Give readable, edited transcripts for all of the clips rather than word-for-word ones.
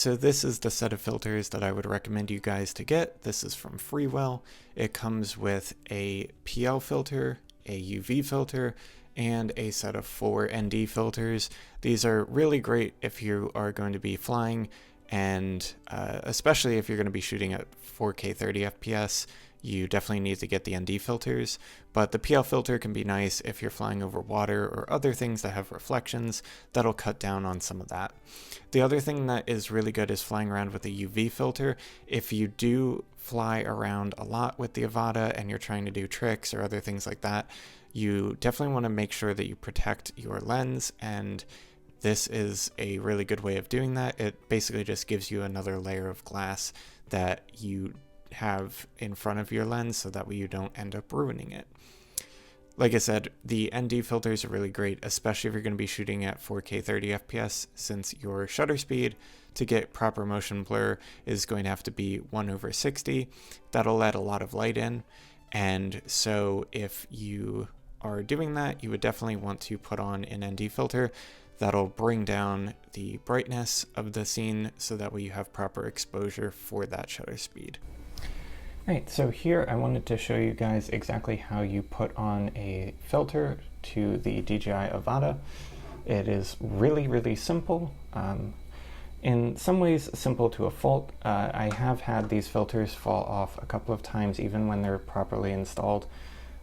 So this is the set of filters that I would recommend you guys to get. This is from Freewell. It comes with a PL filter, a UV filter, and a set of 4 ND filters. These are really great if you are going to be flying, and especially if you're going to be shooting at 4K 30 FPS. You definitely need to get the ND filters, but the PL filter can be nice if you're flying over water or other things that have reflections. That'll cut down on some of that. The other thing that is really good is flying around with a UV filter. If you do fly around a lot with the Avata and you're trying to do tricks or other things like that, you definitely want to make sure that you protect your lens, and this is a really good way of doing that. It basically just gives you another layer of glass that you have in front of your lens, so that way you don't end up ruining it. Like I said, the ND filters are really great, especially if you're going to be shooting at 4K 30 FPS, since your shutter speed to get proper motion blur is going to have to be 1/60. That'll let a lot of light in, and so if you are doing that, you would definitely want to put on an ND filter. That'll bring down the brightness of the scene, so that way you have proper exposure for that shutter speed. Alright, so here I wanted to show you guys exactly how you put on a filter to the DJI Avata. It is really simple. In some ways simple to a fault. I have had these filters fall off a couple of times even when they're properly installed,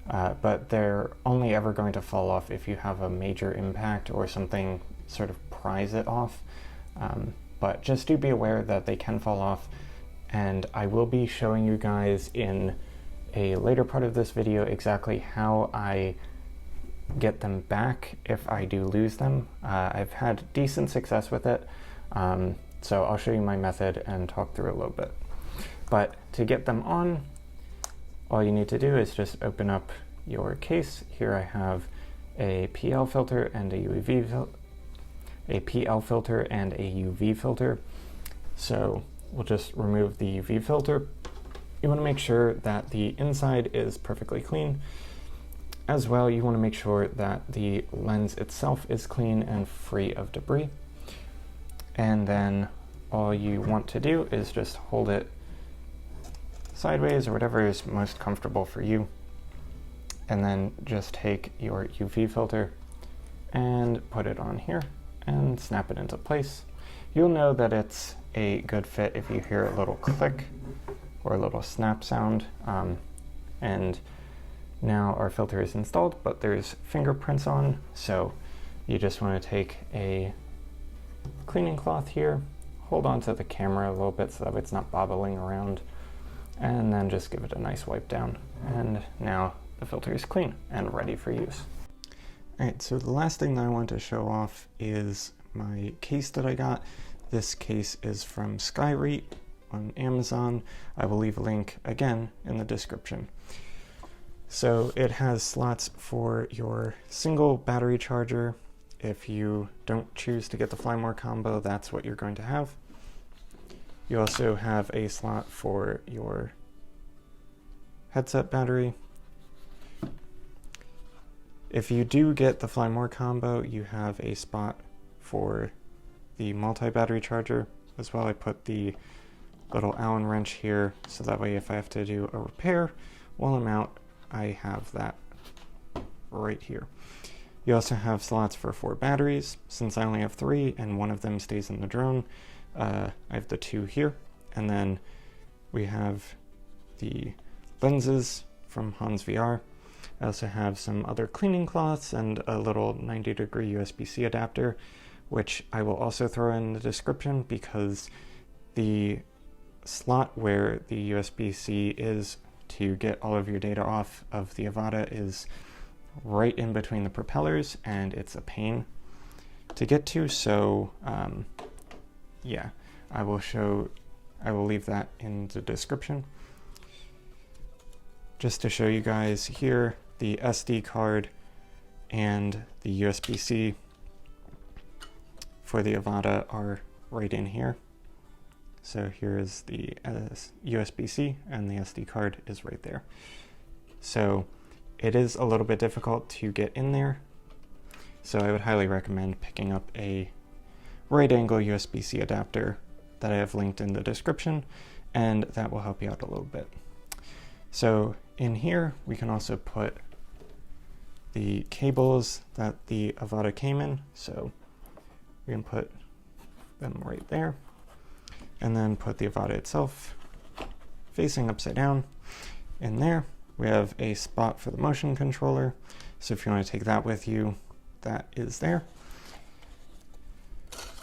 but they're only ever going to fall off if you have a major impact or something sort of pries it off. But just do be aware that they can fall off. And I will be showing you guys in a later part of this video exactly how I get them back if I do lose them. I've had decent success with it, so I'll show you my method and talk through it a little bit. But to get them on, all you need to do is just open up your case. Here I have a PL filter and a PL filter and a UV filter. So we'll just remove the UV filter. You want to make sure that the inside is perfectly clean. As well, you want to make sure that the lens itself is clean and free of debris. And then all you want to do is just hold it sideways or whatever is most comfortable for you. And then just take your UV filter and put it on here and snap it into place. You'll know that it's a good fit if you hear a little click or a little snap sound. And now our filter is installed, but there's fingerprints on, so you just want to take a cleaning cloth here, hold on to the camera a little bit so that it's not bobbling around, and then just give it a nice wipe down. And now the filter is clean and ready for use. Alright, so the last thing that I want to show off is my case that I got. This case is from Skyreat on Amazon. I will leave a link again in the description. So it has slots for your single battery charger. If you don't choose to get the Fly More combo, that's what you're going to have. You also have a slot for your headset battery. If you do get the Fly More combo, you have a spot for the multi-battery charger as well. I put the little Allen wrench here, so that way if I have to do a repair while I'm out, I have that right here. You also have slots for 4 batteries. Since I only have 3 and one of them stays in the drone, I have the 2 here. And then we have the lenses from Hans VR. I also have some other cleaning cloths and a little 90-degree USB-C adapter, which I will also throw in the description, because the slot where the USB-C is to get all of your data off of the Avata is right in between the propellers, and it's a pain to get to. So yeah, I will leave that in the description. Just to show you guys here, the SD card and the USB-C for the Avata are right in here. So here is the USB-C and the SD card is right there. So it is a little bit difficult to get in there. So I would highly recommend picking up a right angle USB-C adapter that I have linked in the description, and that will help you out a little bit. So in here, we can also put the cables that the Avata came in. So we can put them right there, and then put the Avata itself facing upside down in there. We have a spot for the motion controller, so if you want to take that with you, that is there.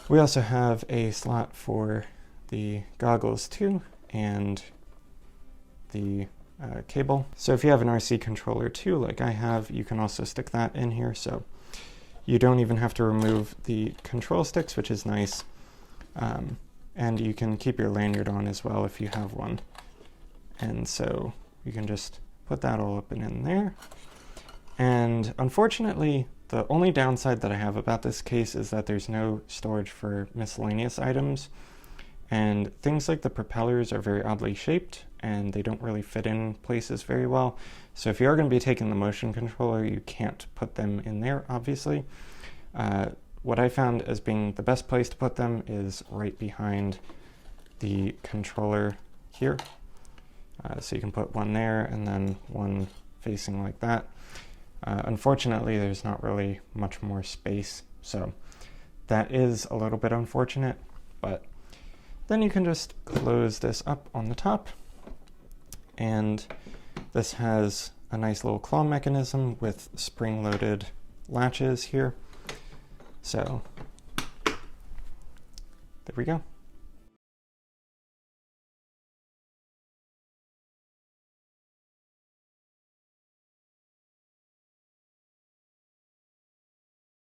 We also have a slot for the goggles too, and the cable. So if you have an RC controller too, like I have, you can also stick that in here, so you don't even have to remove the control sticks, which is nice. And you can keep your lanyard on as well if you have one. And so you can just put that all up and in there. And unfortunately, the only downside that I have about this case is that there's no storage for miscellaneous items. And things like the propellers are very oddly shaped, and they don't really fit in places very well. So if you are going to be taking the motion controller, you can't put them in there, obviously. What I found as being the best place to put them is right behind the controller here. So you can put one there and then one facing like that. Unfortunately, there's not really much more space, so that is a little bit unfortunate, but then you can just close this up on the top, and this has a nice little claw mechanism with spring-loaded latches here. So there we go.